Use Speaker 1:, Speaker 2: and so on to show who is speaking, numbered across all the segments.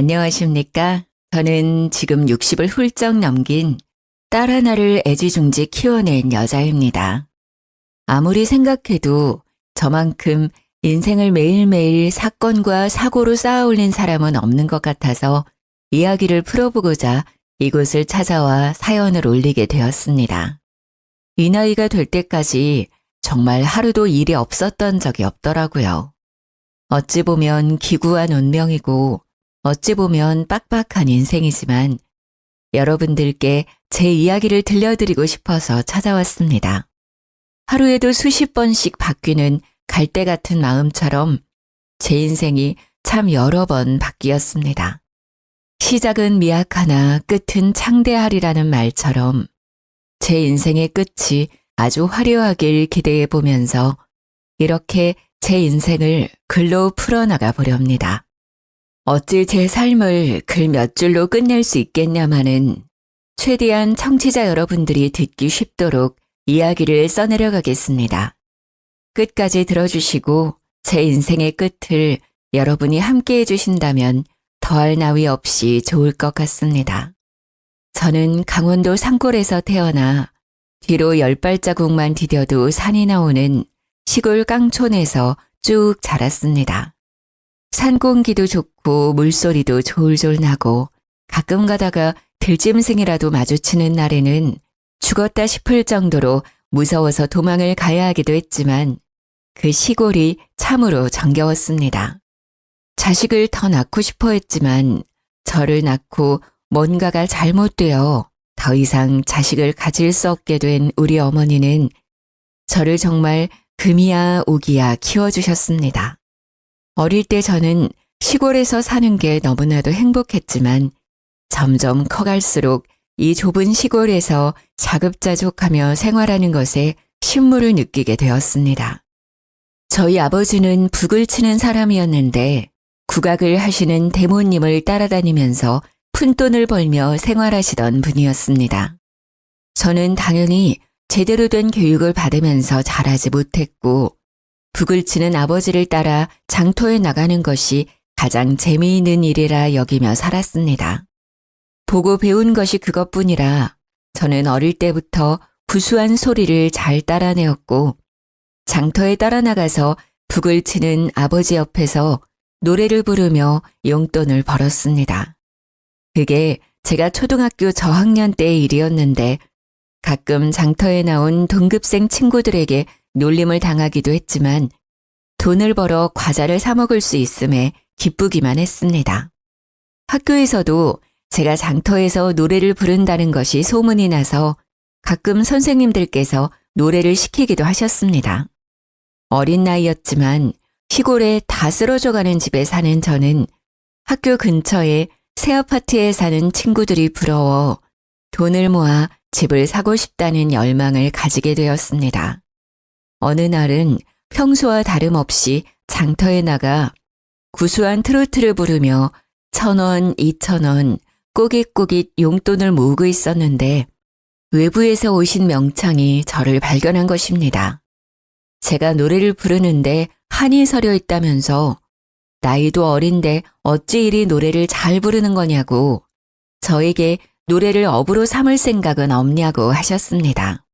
Speaker 1: 안녕하십니까? 저는 지금 60을 훌쩍 넘긴 딸 하나를 애지중지 키워낸 여자입니다. 아무리 생각해도 저만큼 인생을 매일매일 사건과 사고로 쌓아올린 사람은 없는 것 같아서 이야기를 풀어보고자 이곳을 찾아와 사연을 올리게 되었습니다. 이 나이가 될 때까지 정말 하루도 일이 없었던 적이 없더라고요. 어찌 보면 기구한 운명이고 어찌 보면 빡빡한 인생이지만 여러분들께 제 이야기를 들려드리고 싶어서 찾아왔습니다. 하루에도 수십 번씩 바뀌는 갈대 같은 마음처럼 제 인생이 참 여러 번 바뀌었습니다. 시작은 미약하나 끝은 창대하리라는 말처럼 제 인생의 끝이 아주 화려하길 기대해 보면서 이렇게 제 인생을 글로 풀어나가 보렵니다. 어찌 제 삶을 글 몇 줄로 끝낼 수 있겠냐마는 최대한 청취자 여러분들이 듣기 쉽도록 이야기를 써내려가겠습니다. 끝까지 들어주시고 제 인생의 끝을 여러분이 함께 해주신다면 더할 나위 없이 좋을 것 같습니다. 저는 강원도 산골에서 태어나 뒤로 10발자국만 디뎌도 산이 나오는 시골 깡촌에서 쭉 자랐습니다. 산 공기도 좋고 물소리도 졸졸 나고 가끔 가다가 들짐승이라도 마주치는 날에는 죽었다 싶을 정도로 무서워서 도망을 가야 하기도 했지만 그 시골이 참으로 정겨웠습니다. 자식을 더 낳고 싶어 했지만 저를 낳고 뭔가가 잘못되어 더 이상 자식을 가질 수 없게 된 우리 어머니는 저를 정말 금이야 오기야 키워주셨습니다. 어릴 때 저는 시골에서 사는 게 너무나도 행복했지만 점점 커갈수록 이 좁은 시골에서 자급자족하며 생활하는 것에 신물을 느끼게 되었습니다. 저희 아버지는 북을 치는 사람이었는데 국악을 하시는 대모님을 따라다니면서 푼돈을 벌며 생활하시던 분이었습니다. 저는 당연히 제대로 된 교육을 받으면서 자라지 못했고 북을 치는 아버지를 따라 장터에 나가는 것이 가장 재미있는 일이라 여기며 살았습니다. 보고 배운 것이 그것뿐이라 저는 어릴 때부터 구수한 소리를 잘 따라내었고 장터에 따라 나가서 북을 치는 아버지 옆에서 노래를 부르며 용돈을 벌었습니다. 그게 제가 초등학교 저학년 때의 일이었는데 가끔 장터에 나온 동급생 친구들에게 놀림을 당하기도 했지만 돈을 벌어 과자를 사 먹을 수 있음에 기쁘기만 했습니다. 학교에서도 제가 장터에서 노래를 부른다는 것이 소문이 나서 가끔 선생님들께서 노래를 시키기도 하셨습니다. 어린 나이였지만 시골에 다 쓰러져가는 집에 사는 저는 학교 근처에 새 아파트에 사는 친구들이 부러워 돈을 모아 집을 사고 싶다는 열망을 가지게 되었습니다. 어느 날은 평소와 다름없이 장터에 나가 구수한 트로트를 부르며 1,000원, 2,000원 꼬깃꼬깃 용돈을 모으고 있었는데 외부에서 오신 명창이 저를 발견한 것입니다. 제가 노래를 부르는데 한이 서려 있다면서 나이도 어린데 어찌 이리 노래를 잘 부르는 거냐고 저에게 노래를 업으로 삼을 생각은 없냐고 하셨습니다.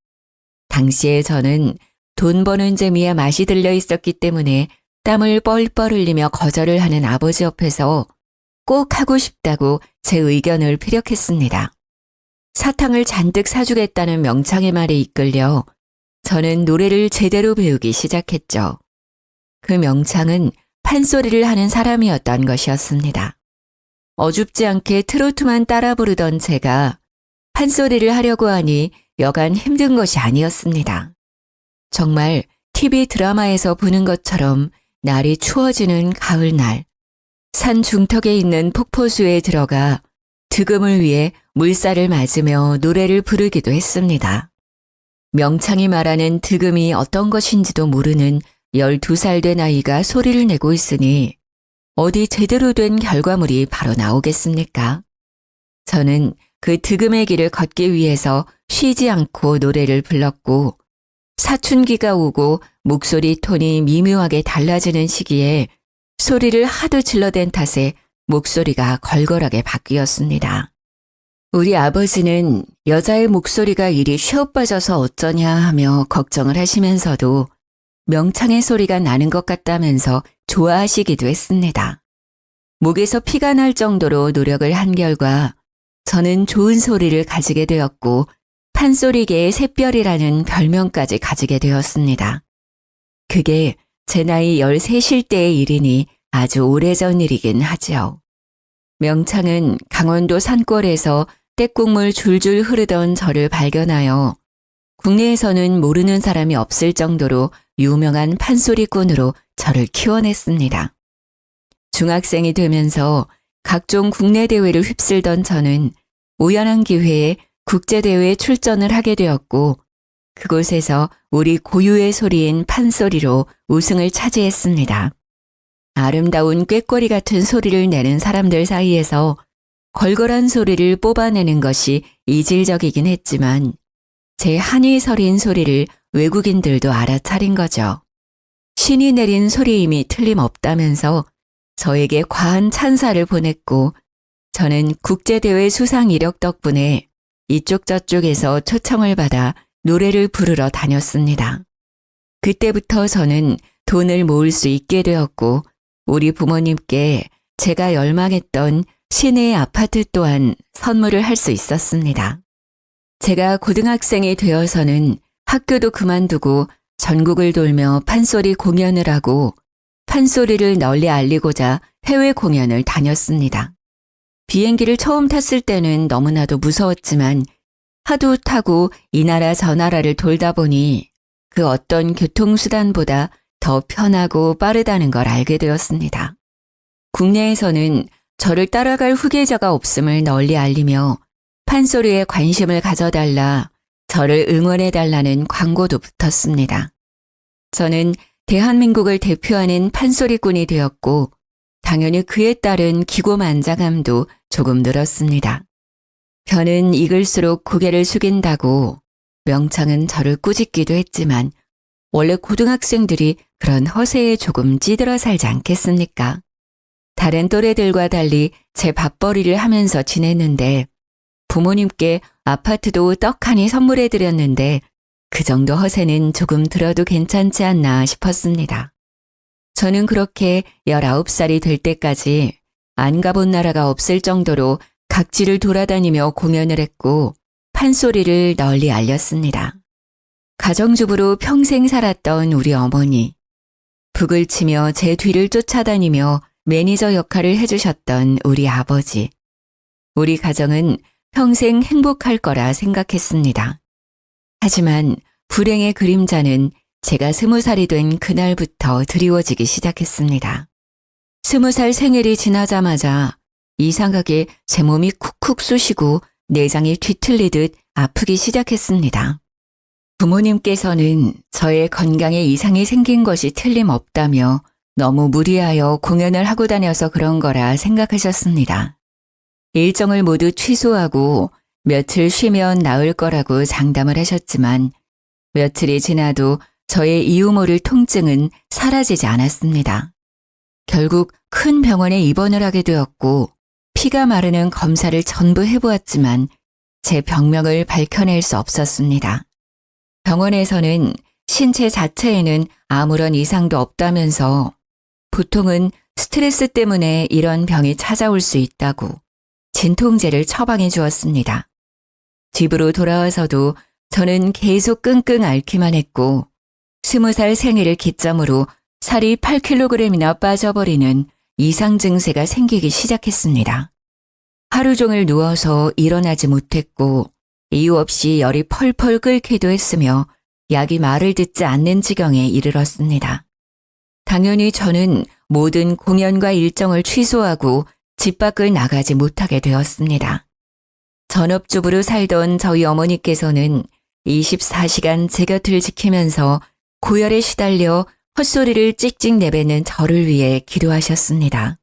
Speaker 1: 당시에 저는 돈 버는 재미에 맛이 들려 있었기 때문에 땀을 뻘뻘 흘리며 거절을 하는 아버지 옆에서 꼭 하고 싶다고 제 의견을 피력했습니다. 사탕을 잔뜩 사주겠다는 명창의 말에 이끌려 저는 노래를 제대로 배우기 시작했죠. 그 명창은 판소리를 하는 사람이었던 것이었습니다. 어줍지 않게 트로트만 따라 부르던 제가 판소리를 하려고 하니 여간 힘든 것이 아니었습니다. 정말 TV 드라마에서 보는 것처럼 날이 추워지는 가을날, 산 중턱에 있는 폭포수에 들어가 득음을 위해 물살을 맞으며 노래를 부르기도 했습니다. 명창이 말하는 득음이 어떤 것인지도 모르는 12살 된 아이가 소리를 내고 있으니 어디 제대로 된 결과물이 바로 나오겠습니까? 저는 그 득음의 길을 걷기 위해서 쉬지 않고 노래를 불렀고 사춘기가 오고 목소리 톤이 미묘하게 달라지는 시기에 소리를 하도 질러댄 탓에 목소리가 걸걸하게 바뀌었습니다. 우리 아버지는 여자의 목소리가 이리 쉬어빠져서 어쩌냐 하며 걱정을 하시면서도 명창의 소리가 나는 것 같다면서 좋아하시기도 했습니다. 목에서 피가 날 정도로 노력을 한 결과 저는 좋은 소리를 가지게 되었고 판소리계의 샛별이라는 별명까지 가지게 되었습니다. 그게 제 나이 13일 때의 일이니 아주 오래전 일이긴 하죠. 명창은 강원도 산골에서 떼국물 줄줄 흐르던 저를 발견하여 국내에서는 모르는 사람이 없을 정도로 유명한 판소리꾼으로 저를 키워냈습니다. 중학생이 되면서 각종 국내 대회를 휩쓸던 저는 우연한 기회에 국제대회에 출전을 하게 되었고 그곳에서 우리 고유의 소리인 판소리로 우승을 차지했습니다. 아름다운 꾀꼬리 같은 소리를 내는 사람들 사이에서 걸걸한 소리를 뽑아내는 것이 이질적이긴 했지만 제 한이 서린 소리를 외국인들도 알아차린 거죠. 신이 내린 소리임이 틀림없다면서 저에게 과한 찬사를 보냈고 저는 국제대회 수상 이력 덕분에 이쪽 저쪽에서 초청을 받아 노래를 부르러 다녔습니다. 그때부터 저는 돈을 모을 수 있게 되었고 우리 부모님께 제가 열망했던 시내의 아파트 또한 선물을 할 수 있었습니다. 제가 고등학생이 되어서는 학교도 그만두고 전국을 돌며 판소리 공연을 하고 판소리를 널리 알리고자 해외 공연을 다녔습니다. 비행기를 처음 탔을 때는 너무나도 무서웠지만 하도 타고 이 나라 저 나라를 돌다 보니 그 어떤 교통수단보다 더 편하고 빠르다는 걸 알게 되었습니다. 국내에서는 저를 따라갈 후계자가 없음을 널리 알리며 판소리에 관심을 가져달라, 저를 응원해달라는 광고도 붙었습니다. 저는 대한민국을 대표하는 판소리꾼이 되었고 당연히 그에 따른 기고만장함도 조금 늘었습니다. 변은 익을수록 고개를 숙인다고 명창은 저를 꾸짖기도 했지만 원래 고등학생들이 그런 허세에 조금 찌들어 살지 않겠습니까? 다른 또래들과 달리 제 밥벌이를 하면서 지냈는데 부모님께 아파트도 떡하니 선물해드렸는데 그 정도 허세는 조금 들어도 괜찮지 않나 싶었습니다. 저는 그렇게 19살이 될 때까지 안 가본 나라가 없을 정도로 각지를 돌아다니며 공연을 했고 판소리를 널리 알렸습니다. 가정주부로 평생 살았던 우리 어머니, 북을 치며 제 뒤를 쫓아다니며 매니저 역할을 해주셨던 우리 아버지, 우리 가정은 평생 행복할 거라 생각했습니다. 하지만 불행의 그림자는 제가 20살이 된 그날부터 드리워지기 시작했습니다. 20살 생일이 지나자마자 이상하게 제 몸이 쿡쿡 쑤시고 내장이 뒤틀리듯 아프기 시작했습니다. 부모님께서는 저의 건강에 이상이 생긴 것이 틀림없다며 너무 무리하여 공연을 하고 다녀서 그런 거라 생각하셨습니다. 일정을 모두 취소하고 며칠 쉬면 나을 거라고 장담을 하셨지만 며칠이 지나도 저의 이유 모를 통증은 사라지지 않았습니다. 결국 큰 병원에 입원을 하게 되었고 피가 마르는 검사를 전부 해보았지만 제 병명을 밝혀낼 수 없었습니다. 병원에서는 신체 자체에는 아무런 이상도 없다면서 보통은 스트레스 때문에 이런 병이 찾아올 수 있다고 진통제를 처방해 주었습니다. 집으로 돌아와서도 저는 계속 끙끙 앓기만 했고 20살 생일을 기점으로 살이 8kg이나 빠져버리는 이상 증세가 생기기 시작했습니다. 하루 종일 누워서 일어나지 못했고 이유 없이 열이 펄펄 끓기도 했으며 약이 말을 듣지 않는 지경에 이르렀습니다. 당연히 저는 모든 공연과 일정을 취소하고 집 밖을 나가지 못하게 되었습니다. 전업주부로 살던 저희 어머니께서는 24시간 제 곁을 지키면서 고열에 시달려 헛소리를 찍찍 내뱉는 저를 위해 기도하셨습니다.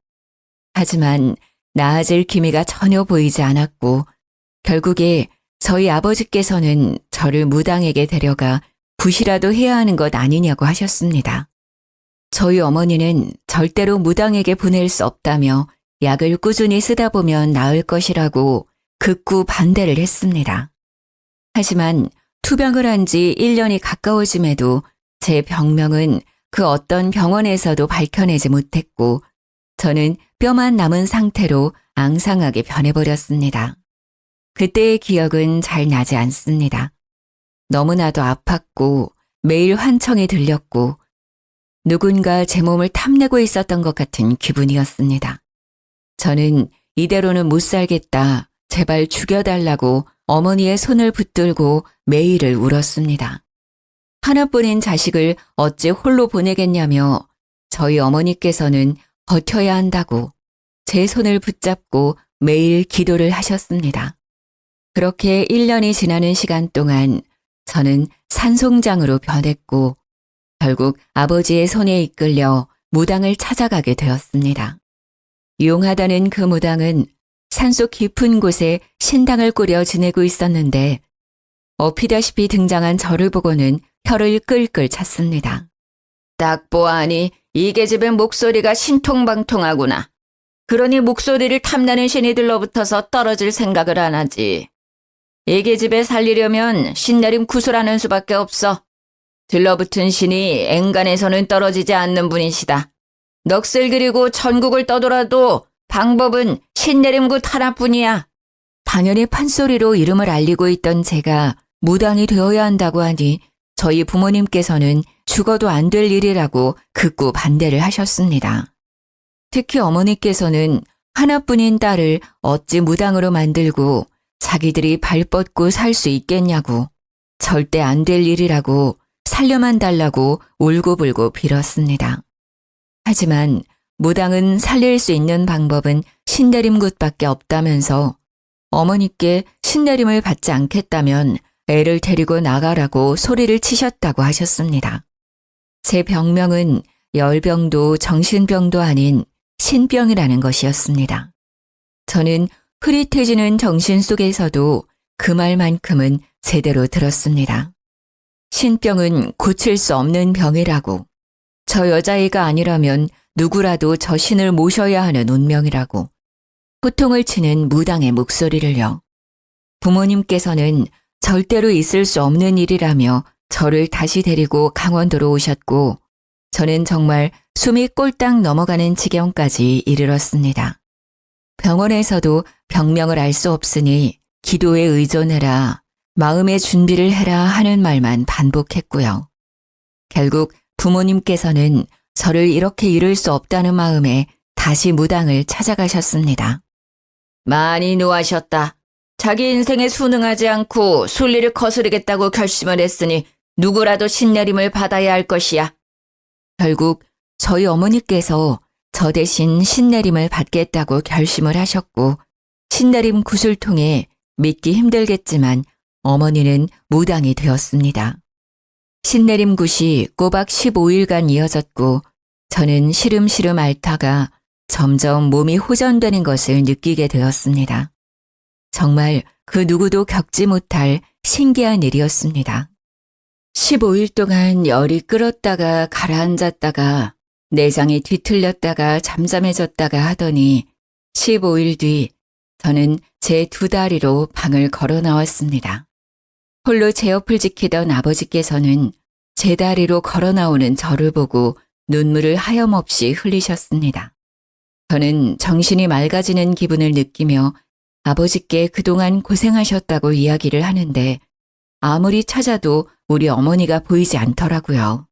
Speaker 1: 하지만 나아질 기미가 전혀 보이지 않았고 결국에 저희 아버지께서는 저를 무당에게 데려가 굿이라도 해야 하는 것 아니냐고 하셨습니다. 저희 어머니는 절대로 무당에게 보낼 수 없다며 약을 꾸준히 쓰다 보면 나을 것이라고 극구 반대를 했습니다. 하지만 투병을 한 지 1년이 가까워짐에도 제 병명은 그 어떤 병원에서도 밝혀내지 못했고 저는 뼈만 남은 상태로 앙상하게 변해버렸습니다. 그때의 기억은 잘 나지 않습니다. 너무나도 아팠고 매일 환청에 들렸고 누군가 제 몸을 탐내고 있었던 것 같은 기분이었습니다. 저는 이대로는 못 살겠다, 제발 죽여달라고 어머니의 손을 붙들고 매일을 울었습니다. 하나뿐인 자식을 어찌 홀로 보내겠냐며 저희 어머니께서는 버텨야 한다고 제 손을 붙잡고 매일 기도를 하셨습니다. 그렇게 1년이 지나는 시간 동안 저는 산송장으로 변했고 결국 아버지의 손에 이끌려 무당을 찾아가게 되었습니다. 용하다는 그 무당은 산속 깊은 곳에 신당을 꾸려 지내고 있었는데 업히다시피 등장한 저를 보고는 혀를 끌끌 찼습니다. 딱 보아하니 이 계집의 목소리가 신통방통하구나. 그러니 목소리를 탐나는 신이들로부터서 떨어질 생각을 안 하지. 이 계집에 살리려면 신내림 구슬하는 수밖에 없어. 들러붙은 신이 앵간에서는 떨어지지 않는 분이시다. 넋을 그리고 천국을 떠돌아도 방법은 신내림굿 하나뿐이야. 당연히 판소리로 이름을 알리고 있던 제가 무당이 되어야 한다고 하니 저희 부모님께서는 죽어도 안 될 일이라고 극구 반대를 하셨습니다. 특히 어머니께서는 하나뿐인 딸을 어찌 무당으로 만들고 자기들이 발 뻗고 살 수 있겠냐고 절대 안 될 일이라고 살려만 달라고 울고불고 빌었습니다. 하지만 무당은 살릴 수 있는 방법은 신내림굿밖에 없다면서 어머니께 신내림을 받지 않겠다면 애를 데리고 나가라고 소리를 치셨다고 하셨습니다. 제 병명은 열병도 정신병도 아닌 신병이라는 것이었습니다. 저는 흐릿해지는 정신 속에서도 그 말만큼은 제대로 들었습니다. 신병은 고칠 수 없는 병이라고, 저 여자애가 아니라면 누구라도 저 신을 모셔야 하는 운명이라고, 호통을 치는 무당의 목소리를요. 부모님께서는 절대로 있을 수 없는 일이라며 저를 다시 데리고 강원도로 오셨고 저는 정말 숨이 꼴딱 넘어가는 지경까지 이르렀습니다. 병원에서도 병명을 알 수 없으니 기도에 의존해라, 마음의 준비를 해라 하는 말만 반복했고요. 결국 부모님께서는 저를 이렇게 잃을 수 없다는 마음에 다시 무당을 찾아가셨습니다. 많이 노하셨다. 자기 인생에 순응하지 않고 순리를 거스르겠다고 결심을 했으니 누구라도 신내림을 받아야 할 것이야. 결국 저희 어머니께서 저 대신 신내림을 받겠다고 결심을 하셨고 신내림 굿을 통해 믿기 힘들겠지만 어머니는 무당이 되었습니다. 신내림 굿이 꼬박 15일간 이어졌고 저는 시름시름 앓다가 점점 몸이 호전되는 것을 느끼게 되었습니다. 정말 그 누구도 겪지 못할 신기한 일이었습니다. 15일 동안 열이 끓었다가 가라앉았다가 내장이 뒤틀렸다가 잠잠해졌다가 하더니 15일 뒤 저는 제 두 다리로 방을 걸어 나왔습니다. 홀로 제 옆을 지키던 아버지께서는 제 다리로 걸어 나오는 저를 보고 눈물을 하염없이 흘리셨습니다. 저는 정신이 맑아지는 기분을 느끼며 아버지께 그동안 고생하셨다고 이야기를 하는데 아무리 찾아도 우리 어머니가 보이지 않더라고요.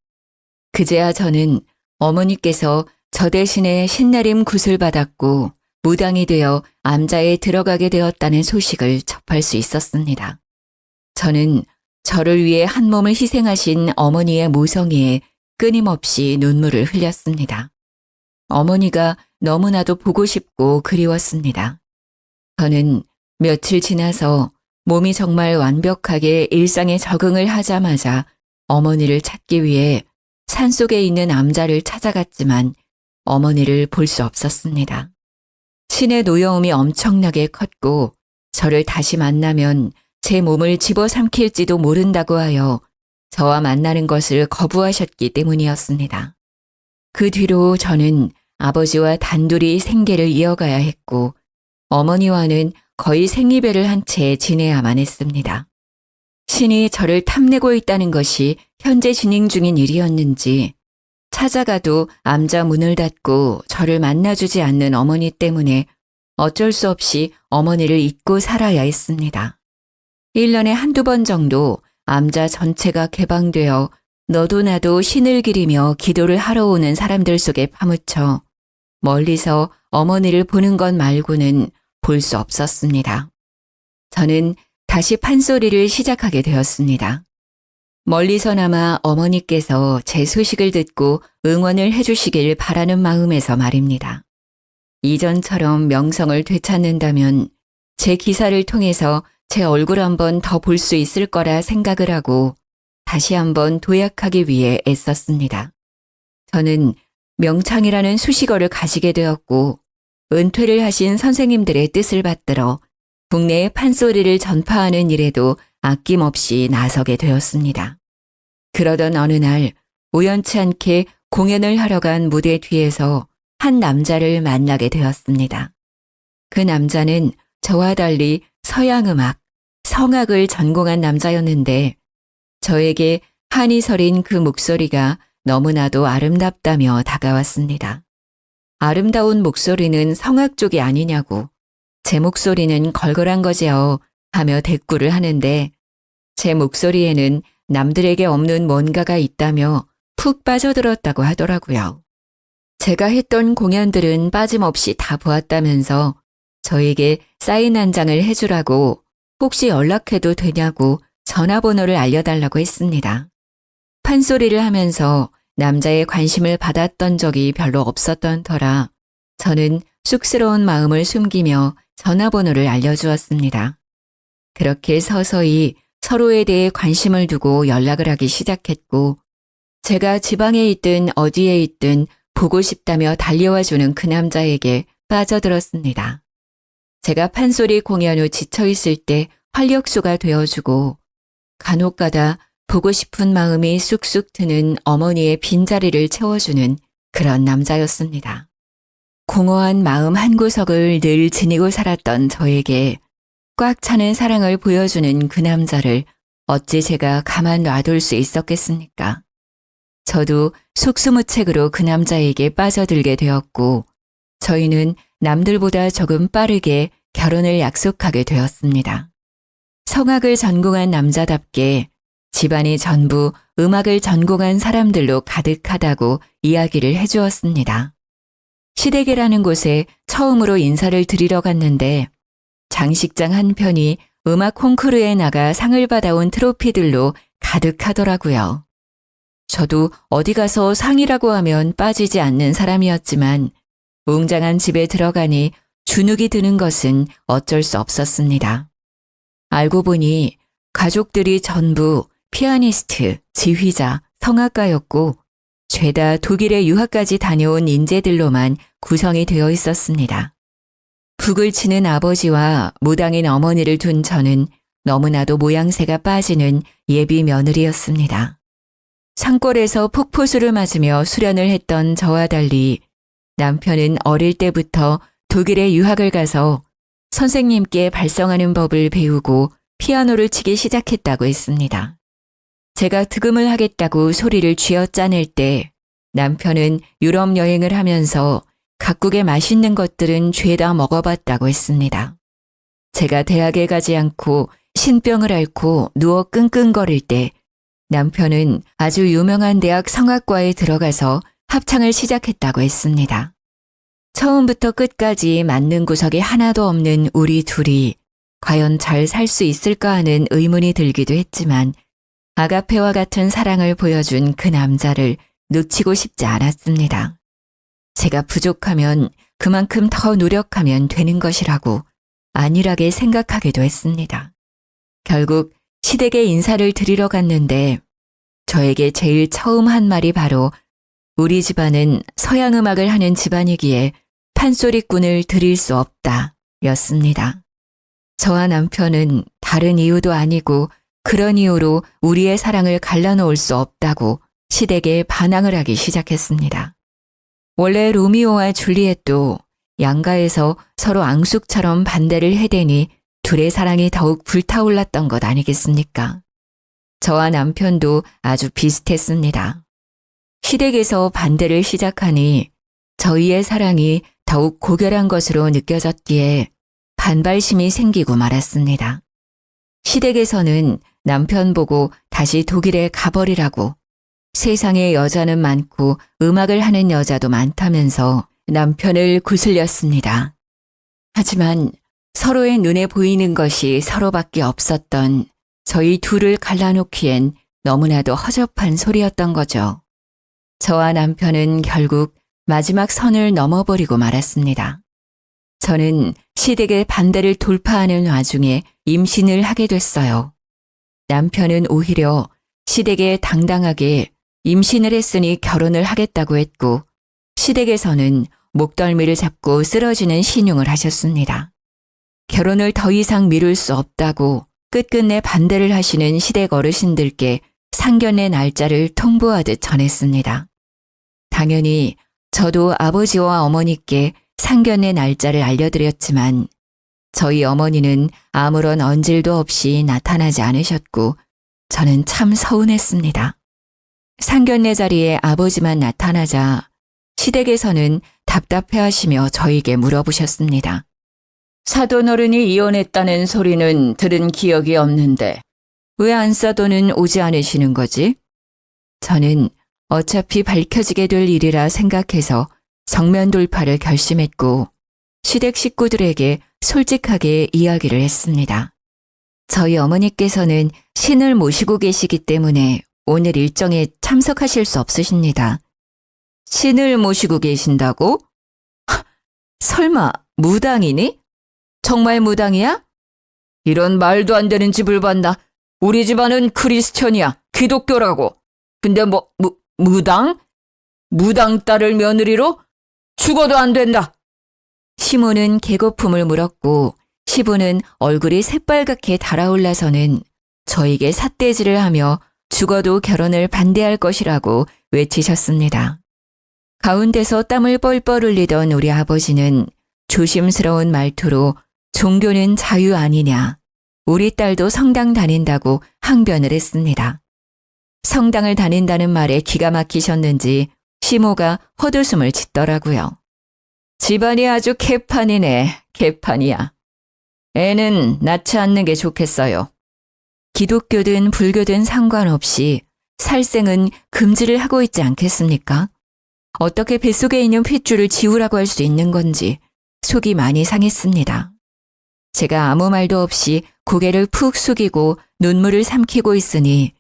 Speaker 1: 그제야 저는 어머니께서 저 대신에 신내림 굿을 받았고 무당이 되어 암자에 들어가게 되었다는 소식을 접할 수 있었습니다. 저는 저를 위해 한 몸을 희생하신 어머니의 모성애에 끊임없이 눈물을 흘렸습니다. 어머니가 너무나도 보고 싶고 그리웠습니다. 저는 며칠 지나서 몸이 정말 완벽하게 일상에 적응을 하자마자 어머니를 찾기 위해 산속에 있는 암자를 찾아갔지만 어머니를 볼 수 없었습니다. 신의 노여움이 엄청나게 컸고 저를 다시 만나면 제 몸을 집어삼킬지도 모른다고 하여 저와 만나는 것을 거부하셨기 때문이었습니다. 그 뒤로 저는 아버지와 단둘이 생계를 이어가야 했고 어머니와는 거의 생이별을 한 채 지내야만 했습니다. 신이 저를 탐내고 있다는 것이 현재 진행 중인 일이었는지 찾아가도 암자 문을 닫고 저를 만나주지 않는 어머니 때문에 어쩔 수 없이 어머니를 잊고 살아야 했습니다. 1년에 한두 번 정도 암자 전체가 개방되어 너도 나도 신을 기리며 기도를 하러 오는 사람들 속에 파묻혀 멀리서 어머니를 보는 것 말고는 볼 수 없었습니다. 저는 다시 판소리를 시작하게 되었습니다. 멀리서나마 어머니께서 제 소식을 듣고 응원을 해주시길 바라는 마음에서 말입니다. 이전처럼 명성을 되찾는다면 제 기사를 통해서 제 얼굴 한번 더 볼 수 있을 거라 생각을 하고 다시 한번 도약하기 위해 애썼습니다. 저는 명창이라는 수식어를 가지게 되었고 은퇴를 하신 선생님들의 뜻을 받들어 국내의 판소리를 전파하는 일에도 아낌없이 나서게 되었습니다. 그러던 어느 날 우연치 않게 공연을 하러 간 무대 뒤에서 한 남자를 만나게 되었습니다. 그 남자는 저와 달리 서양음악, 성악을 전공한 남자였는데 저에게 한이 서린 그 목소리가 너무나도 아름답다며 다가왔습니다. 아름다운 목소리는 성악 쪽이 아니냐고, 제 목소리는 걸걸한 거지요 하며 대꾸를 하는데 제 목소리에는 남들에게 없는 뭔가가 있다며 푹 빠져들었다고 하더라고요. 제가 했던 공연들은 빠짐없이 다 보았다면서 저에게 사인 한 장을 해주라고 혹시 연락해도 되냐고 전화번호를 알려달라고 했습니다. 판소리를 하면서 남자의 관심을 받았던 적이 별로 없었던 터라 저는 쑥스러운 마음을 숨기며 전화번호를 알려주었습니다. 그렇게 서서히 서로에 대해 관심을 두고 연락을 하기 시작했고 제가 지방에 있든 어디에 있든 보고 싶다며 달려와주는 그 남자에게 빠져들었습니다. 제가 판소리 공연 후 지쳐있을 때 활력소가 되어주고 간혹가다 보고 싶은 마음이 쑥쑥 트는 어머니의 빈자리를 채워주는 그런 남자였습니다. 공허한 마음 한구석을 늘 지니고 살았던 저에게 꽉 차는 사랑을 보여주는 그 남자를 어찌 제가 가만 놔둘 수 있었겠습니까? 저도 속수무책으로 그 남자에게 빠져들게 되었고 저희는 남들보다 조금 빠르게 결혼을 약속하게 되었습니다. 성악을 전공한 남자답게 집안이 전부 음악을 전공한 사람들로 가득하다고 이야기를 해주었습니다. 시댁이라는 곳에 처음으로 인사를 드리러 갔는데 장식장 한편이 음악 콩쿠르에 나가 상을 받아온 트로피들로 가득하더라고요. 저도 어디 가서 상이라고 하면 빠지지 않는 사람이었지만 웅장한 집에 들어가니 주눅이 드는 것은 어쩔 수 없었습니다. 알고 보니 가족들이 전부 피아니스트, 지휘자, 성악가였고 죄다 독일에 유학까지 다녀온 인재들로만 구성이 되어 있었습니다. 북을 치는 아버지와 무당인 어머니를 둔 저는 너무나도 모양새가 빠지는 예비 며느리였습니다. 산골에서 폭포수를 맞으며 수련을 했던 저와 달리 남편은 어릴 때부터 독일에 유학을 가서 선생님께 발성하는 법을 배우고 피아노를 치기 시작했다고 했습니다. 제가 득음을 하겠다고 소리를 쥐어짜낼 때 남편은 유럽 여행을 하면서 각국의 맛있는 것들은 죄다 먹어봤다고 했습니다. 제가 대학에 가지 않고 신병을 앓고 누워 끙끙거릴 때 남편은 아주 유명한 대학 성악과에 들어가서 합창을 시작했다고 했습니다. 처음부터 끝까지 맞는 구석이 하나도 없는 우리 둘이 과연 잘 살 수 있을까 하는 의문이 들기도 했지만 아가페와 같은 사랑을 보여준 그 남자를 놓치고 싶지 않았습니다. 제가 부족하면 그만큼 더 노력하면 되는 것이라고 안일하게 생각하기도 했습니다. 결국 시댁에 인사를 드리러 갔는데 저에게 제일 처음 한 말이 바로 우리 집안은 서양음악을 하는 집안이기에 판소리꾼을 드릴 수 없다 였습니다. 저와 남편은 다른 이유도 아니고 그런 이유로 우리의 사랑을 갈라놓을 수 없다고 시댁에 반항을 하기 시작했습니다. 원래 로미오와 줄리엣도 양가에서 서로 앙숙처럼 반대를 해대니 둘의 사랑이 더욱 불타올랐던 것 아니겠습니까? 저와 남편도 아주 비슷했습니다. 시댁에서 반대를 시작하니 저희의 사랑이 더욱 고결한 것으로 느껴졌기에 반발심이 생기고 말았습니다. 시댁에서는 남편 보고 다시 독일에 가버리라고, 세상에 여자는 많고 음악을 하는 여자도 많다면서 남편을 구슬렸습니다. 하지만 서로의 눈에 보이는 것이 서로밖에 없었던 저희 둘을 갈라놓기엔 너무나도 허접한 소리였던 거죠. 저와 남편은 결국 마지막 선을 넘어버리고 말았습니다. 저는 시댁의 반대를 돌파하는 와중에 임신을 하게 됐어요. 남편은 오히려 시댁에 당당하게 임신을 했으니 결혼을 하겠다고 했고, 시댁에서는 목덜미를 잡고 쓰러지는 신용을 하셨습니다. 결혼을 더 이상 미룰 수 없다고 끝끝내 반대를 하시는 시댁 어르신들께 상견례 날짜를 통보하듯 전했습니다. 당연히 저도 아버지와 어머니께 상견례 날짜를 알려드렸지만 저희 어머니는 아무런 언질도 없이 나타나지 않으셨고 저는 참 서운했습니다. 상견례 자리에 아버지만 나타나자 시댁에서는 답답해하시며 저에게 물어보셨습니다. 사돈어른이 이혼했다는 소리는 들은 기억이 없는데 왜 안사돈은 오지 않으시는 거지? 저는 어차피 밝혀지게 될 일이라 생각해서 정면 돌파를 결심했고 시댁 식구들에게 솔직하게 이야기를 했습니다. 저희 어머니께서는 신을 모시고 계시기 때문에 오늘 일정에 참석하실 수 없으십니다. 신을 모시고 계신다고? 설마 무당이니? 정말 무당이야? 이런 말도 안 되는 집을 봤나? 우리 집안은 크리스천이야. 기독교라고. 근데 무당? 무당 딸을 며느리로? 죽어도 안 된다. 시모는 개거품을 물었고 시부는 얼굴이 새빨갛게 달아올라서는 저에게 삿대질을 하며 죽어도 결혼을 반대할 것이라고 외치셨습니다. 가운데서 땀을 뻘뻘 흘리던 우리 아버지는 조심스러운 말투로 종교는 자유 아니냐, 우리 딸도 성당 다닌다고 항변을 했습니다. 성당을 다닌다는 말에 기가 막히셨는지 시모가 헛웃음을 짓더라고요. 집안이 아주 개판이네, 개판이야. 애는 낳지 않는 게 좋겠어요. 기독교든 불교든 상관없이 살생은 금지를 하고 있지 않겠습니까? 어떻게 뱃속에 있는 핏줄을 지우라고 할 수 있는 건지 속이 많이 상했습니다. 제가 아무 말도 없이 고개를 푹 숙이고 눈물을 삼키고 있으니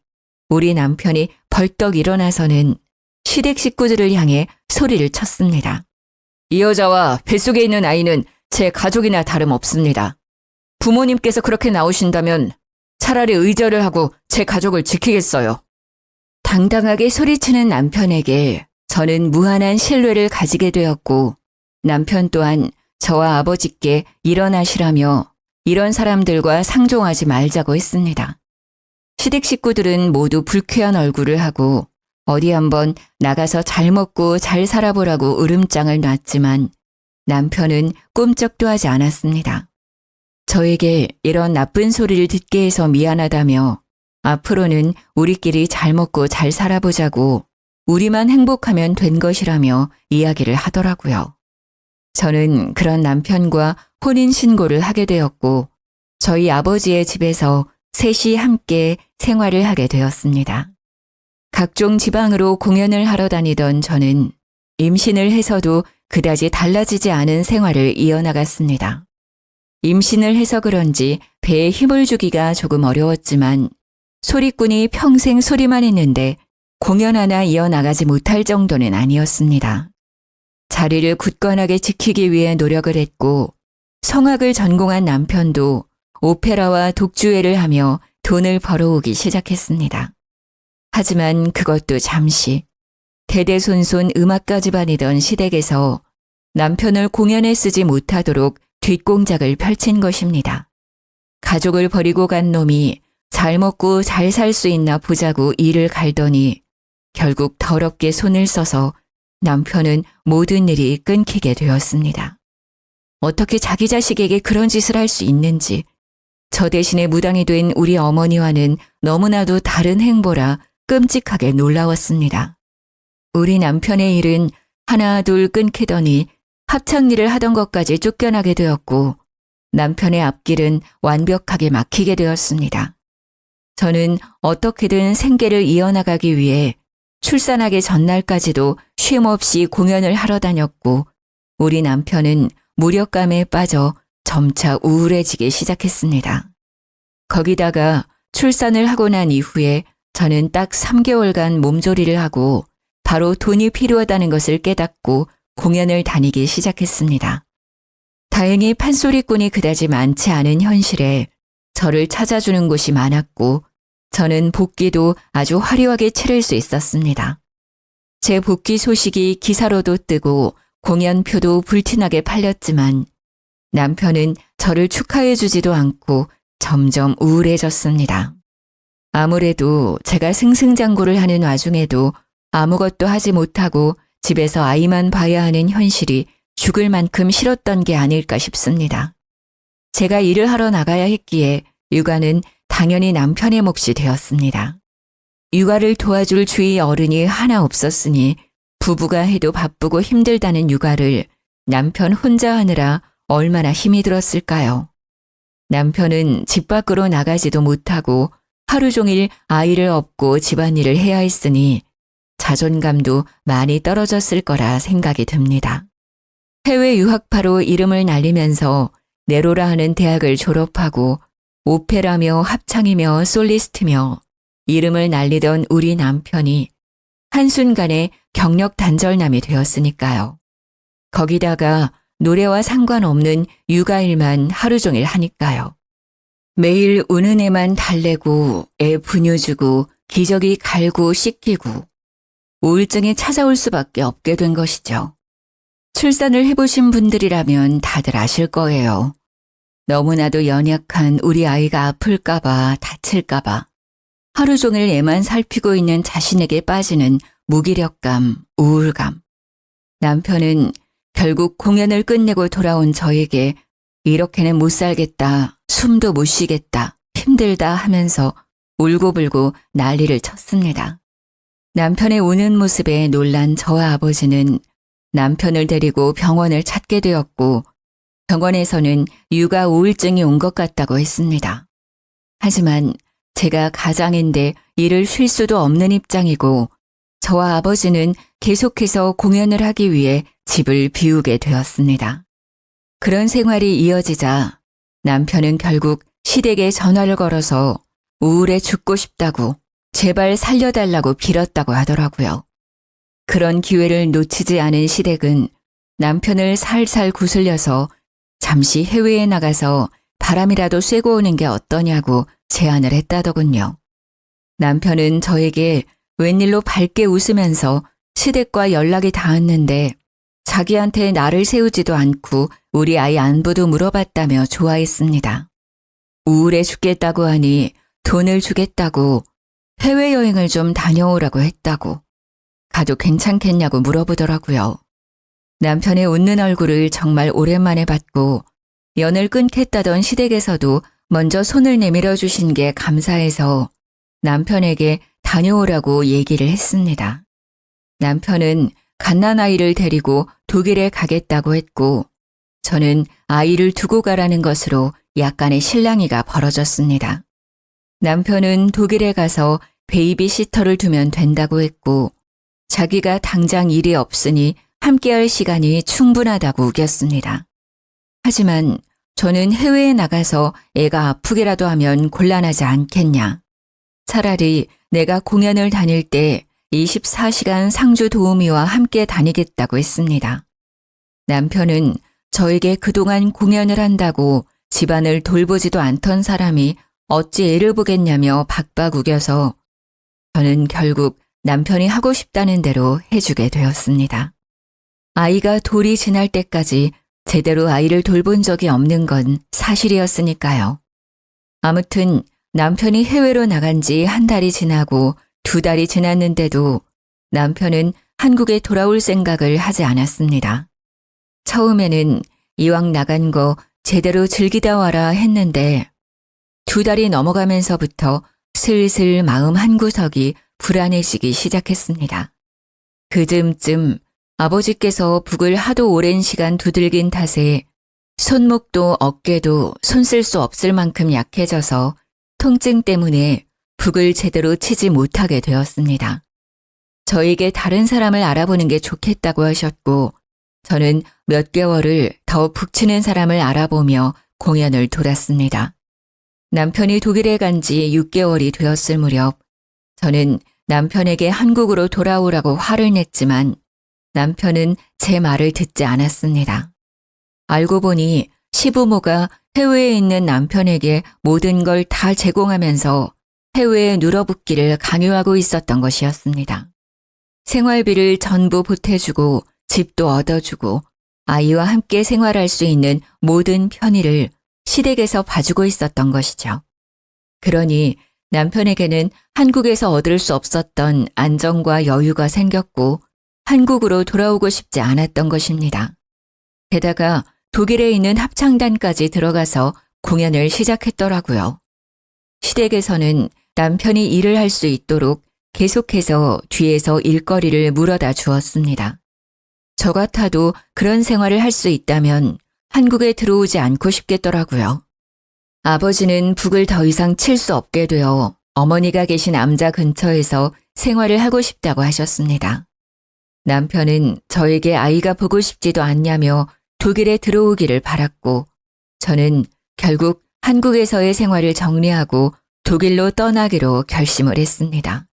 Speaker 1: 우리 남편이 벌떡 일어나서는 시댁 식구들을 향해 소리를 쳤습니다. 이 여자와 뱃속에 있는 아이는 제 가족이나 다름없습니다. 부모님께서 그렇게 나오신다면 차라리 의절을 하고 제 가족을 지키겠어요. 당당하게 소리치는 남편에게 저는 무한한 신뢰를 가지게 되었고 남편 또한 저와 아버지께 일어나시라며 이런 사람들과 상종하지 말자고 했습니다. 시댁 식구들은 모두 불쾌한 얼굴을 하고 어디 한번 나가서 잘 먹고 잘 살아보라고 으름장을 놨지만 남편은 꼼짝도 하지 않았습니다. 저에게 이런 나쁜 소리를 듣게 해서 미안하다며 앞으로는 우리끼리 잘 먹고 잘 살아보자고 우리만 행복하면 된 것이라며 이야기를 하더라고요. 저는 그런 남편과 혼인신고를 하게 되었고 저희 아버지의 집에서 셋이 함께 생활을 하게 되었습니다. 각종 지방으로 공연을 하러 다니던 저는 임신을 해서도 그다지 달라지지 않은 생활을 이어나갔습니다. 임신을 해서 그런지 배에 힘을 주기가 조금 어려웠지만 소리꾼이 평생 소리만 했는데 공연 하나 이어나가지 못할 정도는 아니었습니다. 자리를 굳건하게 지키기 위해 노력을 했고 성악을 전공한 남편도 오페라와 독주회를 하며 돈을 벌어오기 시작했습니다. 하지만 그것도 잠시 대대손손 음악가 집안이던 시댁에서 남편을 공연에 쓰지 못하도록 뒷공작을 펼친 것입니다. 가족을 버리고 간 놈이 잘 먹고 잘 살 수 있나 보자고 일을 갈더니 결국 더럽게 손을 써서 남편은 모든 일이 끊기게 되었습니다. 어떻게 자기 자식에게 그런 짓을 할 수 있는지, 저 대신에 무당이 된 우리 어머니와는 너무나도 다른 행보라 끔찍하게 놀라웠습니다. 우리 남편의 일은 하나 둘 끊기더니 합창일을 하던 것까지 쫓겨나게 되었고 남편의 앞길은 완벽하게 막히게 되었습니다. 저는 어떻게든 생계를 이어나가기 위해 출산하기 전날까지도 쉼없이 공연을 하러 다녔고 우리 남편은 무력감에 빠져 점차 우울해지기 시작했습니다. 거기다가 출산을 하고 난 이후에 저는 딱 3개월간 몸조리를 하고 바로 돈이 필요하다는 것을 깨닫고 공연을 다니기 시작했습니다. 다행히 판소리꾼이 그다지 많지 않은 현실에 저를 찾아주는 곳이 많았고 저는 복귀도 아주 화려하게 치를 수 있었습니다. 제 복귀 소식이 기사로도 뜨고 공연표도 불티나게 팔렸지만 남편은 저를 축하해 주지도 않고 점점 우울해졌습니다. 아무래도 제가 승승장구를 하는 와중에도 아무것도 하지 못하고 집에서 아이만 봐야 하는 현실이 죽을 만큼 싫었던 게 아닐까 싶습니다. 제가 일을 하러 나가야 했기에 육아는 당연히 남편의 몫이 되었습니다. 육아를 도와줄 주위 어른이 하나 없었으니 부부가 해도 바쁘고 힘들다는 육아를 남편 혼자 하느라 얼마나 힘이 들었을까요? 남편은 집 밖으로 나가지도 못하고 하루 종일 아이를 업고 집안일을 해야 했으니 자존감도 많이 떨어졌을 거라 생각이 듭니다. 해외 유학파로 이름을 날리면서 네로라 하는 대학을 졸업하고 오페라며 합창이며 솔리스트며 이름을 날리던 우리 남편이 한순간에 경력 단절남이 되었으니까요. 거기다가 노래와 상관없는 육아일만 하루 종일 하니까요. 매일 우는 애만 달래고 애 분유 주고 기저귀 갈고 씻기고 우울증이 찾아올 수밖에 없게 된 것이죠. 출산을 해보신 분들이라면 다들 아실 거예요. 너무나도 연약한 우리 아이가 아플까봐 다칠까봐 하루 종일 애만 살피고 있는 자신에게 빠지는 무기력감, 우울감. 남편은 결국 공연을 끝내고 돌아온 저에게 이렇게는 못 살겠다, 숨도 못 쉬겠다, 힘들다 하면서 울고불고 난리를 쳤습니다. 남편의 우는 모습에 놀란 저와 아버지는 남편을 데리고 병원을 찾게 되었고 병원에서는 육아 우울증이 온 것 같다고 했습니다. 하지만 제가 가장인데 일을 쉴 수도 없는 입장이고 저와 아버지는 계속해서 공연을 하기 위해 집을 비우게 되었습니다. 그런 생활이 이어지자 남편은 결국 시댁에 전화를 걸어서 우울해 죽고 싶다고 제발 살려달라고 빌었다고 하더라고요. 그런 기회를 놓치지 않은 시댁은 남편을 살살 구슬려서 잠시 해외에 나가서 바람이라도 쐬고 오는 게 어떠냐고 제안을 했다더군요. 남편은 저에게 웬일로 밝게 웃으면서 시댁과 연락이 닿았는데 자기한테 나를 세우지도 않고 우리 아이 안부도 물어봤다며 좋아했습니다. 우울해 죽겠다고 하니 돈을 주겠다고 해외여행을 좀 다녀오라고 했다고 가도 괜찮겠냐고 물어보더라고요. 남편의 웃는 얼굴을 정말 오랜만에 봤고 연을 끊겠다던 시댁에서도 먼저 손을 내밀어 주신 게 감사해서 남편에게 다녀오라고 얘기를 했습니다. 남편은 갓난아이를 데리고 독일에 가겠다고 했고 저는 아이를 두고 가라는 것으로 약간의 실랑이가 벌어졌습니다. 남편은 독일에 가서 베이비시터를 두면 된다고 했고 자기가 당장 일이 없으니 함께할 시간이 충분하다고 우겼습니다. 하지만 저는 해외에 나가서 애가 아프기라도 하면 곤란하지 않겠냐. 차라리 내가 공연을 다닐 때 24시간 상주 도우미와 함께 다니겠다고 했습니다. 남편은 저에게 그동안 공연을 한다고 집안을 돌보지도 않던 사람이 어찌 애를 보겠냐며 박박 우겨서 저는 결국 남편이 하고 싶다는 대로 해주게 되었습니다. 아이가 돌이 지날 때까지 제대로 아이를 돌본 적이 없는 건 사실이었으니까요. 아무튼 남편이 해외로 나간 지 한 달이 지나고 2달이 지났는데도 남편은 한국에 돌아올 생각을 하지 않았습니다. 처음에는 이왕 나간 거 제대로 즐기다 와라 했는데 2달이 넘어가면서부터 슬슬 마음 한구석이 불안해지기 시작했습니다. 그 즈음쯤 아버지께서 북을 하도 오랜 시간 두들긴 탓에 손목도 어깨도 손 쓸 수 없을 만큼 약해져서 통증 때문에 북을 제대로 치지 못하게 되었습니다. 저에게 다른 사람을 알아보는 게 좋겠다고 하셨고 저는 몇 개월을 더 북 치는 사람을 알아보며 공연을 돌았습니다. 남편이 독일에 간 지 6개월이 되었을 무렵 저는 남편에게 한국으로 돌아오라고 화를 냈지만 남편은 제 말을 듣지 않았습니다. 알고 보니 시부모가 해외에 있는 남편에게 모든 걸 다 제공하면서 해외에 눌어붙기를 강요하고 있었던 것이었습니다. 생활비를 전부 보태주고 집도 얻어주고 아이와 함께 생활할 수 있는 모든 편의를 시댁에서 봐주고 있었던 것이죠. 그러니 남편에게는 한국에서 얻을 수 없었던 안정과 여유가 생겼고 한국으로 돌아오고 싶지 않았던 것입니다. 게다가 독일에 있는 합창단까지 들어가서 공연을 시작했더라고요. 시댁에서는 남편이 일을 할 수 있도록 계속해서 뒤에서 일거리를 물어다 주었습니다. 저 같아도 그런 생활을 할 수 있다면 한국에 들어오지 않고 싶겠더라고요. 아버지는 북을 더 이상 칠 수 없게 되어 어머니가 계신 암자 근처에서 생활을 하고 싶다고 하셨습니다. 남편은 저에게 아이가 보고 싶지도 않냐며 독일에 들어오기를 바랐고 저는 결국 한국에서의 생활을 정리하고 독일로 떠나기로 결심을 했습니다.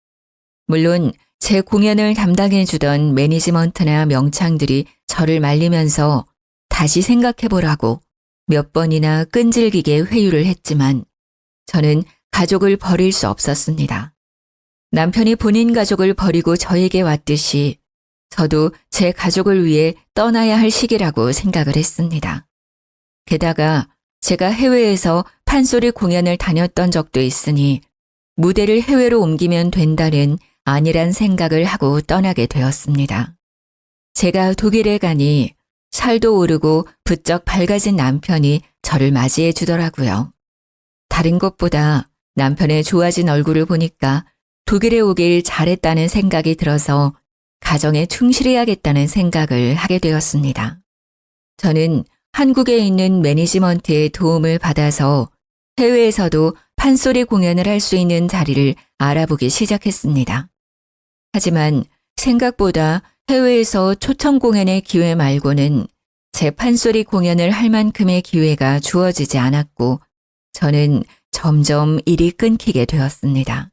Speaker 1: 물론 제 공연을 담당해주던 매니지먼트나 명창들이 저를 말리면서 다시 생각해보라고 몇 번이나 끈질기게 회유를 했지만 저는 가족을 버릴 수 없었습니다. 남편이 본인 가족을 버리고 저에게 왔듯이 저도 제 가족을 위해 떠나야 할 시기라고 생각을 했습니다. 게다가 제가 해외에서 판소리 공연을 다녔던 적도 있으니 무대를 해외로 옮기면 된다는 안일한 생각을 하고 떠나게 되었습니다. 제가 독일에 가니 살도 오르고 부쩍 밝아진 남편이 저를 맞이해 주더라고요. 다른 것보다 남편의 좋아진 얼굴을 보니까 독일에 오길 잘했다는 생각이 들어서 가정에 충실해야겠다는 생각을 하게 되었습니다. 저는 한국에 있는 매니지먼트의 도움을 받아서 해외에서도 판소리 공연을 할 수 있는 자리를 알아보기 시작했습니다. 하지만 생각보다 해외에서 초청 공연의 기회 말고는 제 판소리 공연을 할 만큼의 기회가 주어지지 않았고 저는 점점 일이 끊기게 되었습니다.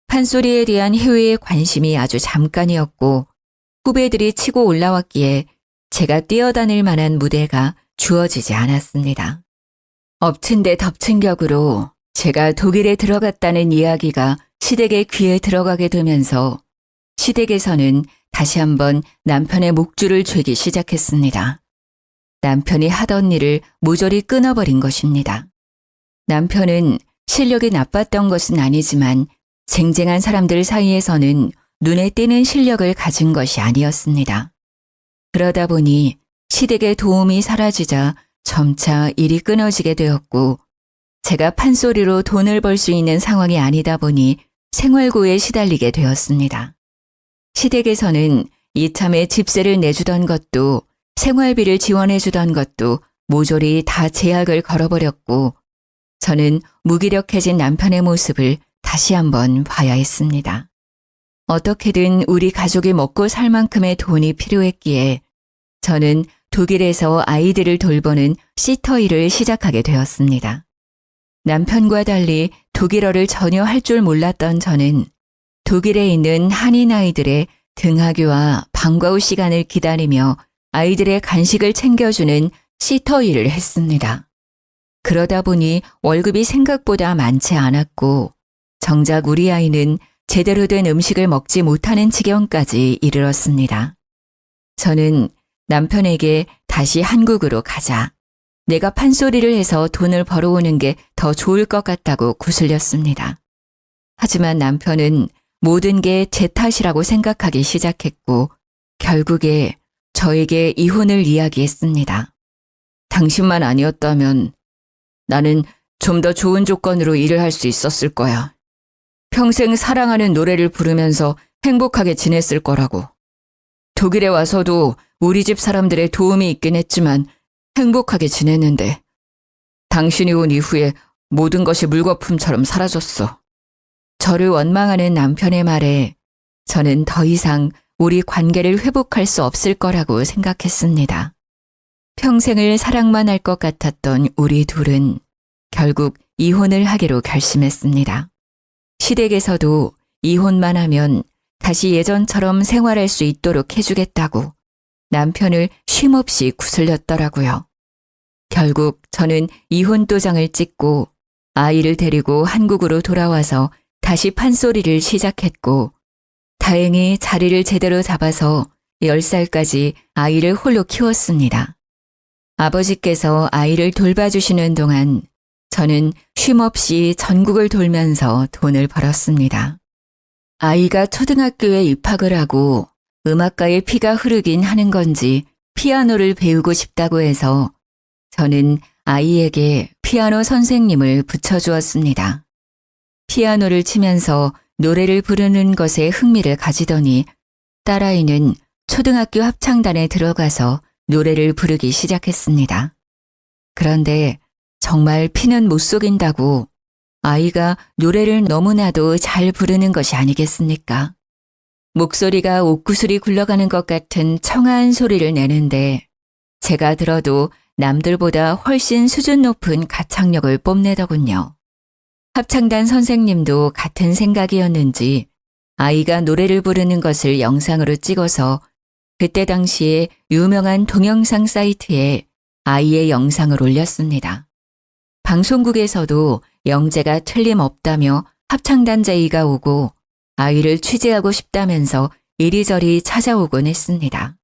Speaker 1: 판소리에 대한 해외의 관심이 아주 잠깐이었고 후배들이 치고 올라왔기에 제가 뛰어다닐 만한 무대가 주어지지 않았습니다. 엎친 데 덮친 격으로 제가 독일에 들어갔다는 이야기가 시댁의 귀에 들어가게 되면서 시댁에서는 다시 한번 남편의 목줄을 죄기 시작했습니다. 남편이 하던 일을 모조리 끊어버린 것입니다. 남편은 실력이 나빴던 것은 아니지만 쟁쟁한 사람들 사이에서는 눈에 띄는 실력을 가진 것이 아니었습니다. 그러다 보니 시댁의 도움이 사라지자 점차 일이 끊어지게 되었고 제가 판소리로 돈을 벌 수 있는 상황이 아니다 보니 생활고에 시달리게 되었습니다. 시댁에서는 이참에 집세를 내주던 것도 생활비를 지원해 주던 것도 모조리 다 제약을 걸어버렸고 저는 무기력해진 남편의 모습을 다시 한번 봐야 했습니다. 어떻게든 우리 가족이 먹고 살 만큼의 돈이 필요했기에 저는 독일에서 아이들을 돌보는 시터 일을 시작하게 되었습니다. 남편과 달리 독일어를 전혀 할 줄 몰랐던 저는 독일에 있는 한인 아이들의 등하교와 방과 후 시간을 기다리며 아이들의 간식을 챙겨주는 시터 일을 했습니다. 그러다 보니 월급이 생각보다 많지 않았고 정작 우리 아이는 제대로 된 음식을 먹지 못하는 지경까지 이르렀습니다. 저는 남편에게 다시 한국으로 가자. 내가 판소리를 해서 돈을 벌어오는 게 더 좋을 것 같다고 구슬렸습니다. 하지만 남편은 모든 게 제 탓이라고 생각하기 시작했고 결국에 저에게 이혼을 이야기했습니다. 당신만 아니었다면 나는 좀 더 좋은 조건으로 일을 할 수 있었을 거야. 평생 사랑하는 노래를 부르면서 행복하게 지냈을 거라고. 독일에 와서도 우리 집 사람들의 도움이 있긴 했지만 행복하게 지냈는데 당신이 온 이후에 모든 것이 물거품처럼 사라졌어. 저를 원망하는 남편의 말에 저는 더 이상 우리 관계를 회복할 수 없을 거라고 생각했습니다. 평생을 사랑만 할 것 같았던 우리 둘은 결국 이혼을 하기로 결심했습니다. 시댁에서도 이혼만 하면 다시 예전처럼 생활할 수 있도록 해주겠다고 남편을 쉼없이 구슬렸더라고요. 결국 저는 이혼 도장을 찍고 아이를 데리고 한국으로 돌아와서 다시 판소리를 시작했고 다행히 자리를 제대로 잡아서 10살까지 아이를 홀로 키웠습니다. 아버지께서 아이를 돌봐주시는 동안 저는 쉼없이 전국을 돌면서 돈을 벌었습니다. 아이가 초등학교에 입학을 하고 음악가의 피가 흐르긴 하는 건지 피아노를 배우고 싶다고 해서 저는 아이에게 피아노 선생님을 붙여주었습니다. 피아노를 치면서 노래를 부르는 것에 흥미를 가지더니 딸아이는 초등학교 합창단에 들어가서 노래를 부르기 시작했습니다. 그런데 정말 피는 못 속인다고 아이가 노래를 너무나도 잘 부르는 것이 아니겠습니까? 목소리가 옥구슬이 굴러가는 것 같은 청아한 소리를 내는데 제가 들어도 남들보다 훨씬 수준 높은 가창력을 뽐내더군요. 합창단 선생님도 같은 생각이었는지 아이가 노래를 부르는 것을 영상으로 찍어서 그때 당시에 유명한 동영상 사이트에 아이의 영상을 올렸습니다. 방송국에서도 영재가 틀림없다며 합창단 제의가 오고 아이를 취재하고 싶다면서 이리저리 찾아오곤 했습니다.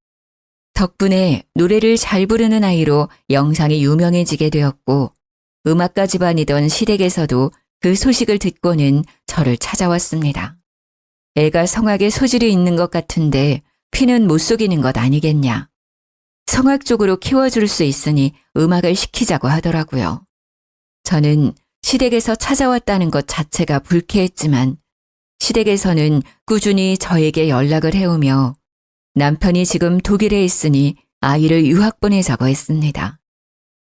Speaker 1: 덕분에 노래를 잘 부르는 아이로 영상이 유명해지게 되었고 음악가 집안이던 시댁에서도 그 소식을 듣고는 저를 찾아왔습니다. 애가 성악에 소질이 있는 것 같은데 피는 못 속이는 것 아니겠냐. 성악 쪽으로 키워줄 수 있으니 음악을 시키자고 하더라고요. 저는 시댁에서 찾아왔다는 것 자체가 불쾌했지만 시댁에서는 꾸준히 저에게 연락을 해오며 남편이 지금 독일에 있으니 아이를 유학 보내자고 했습니다.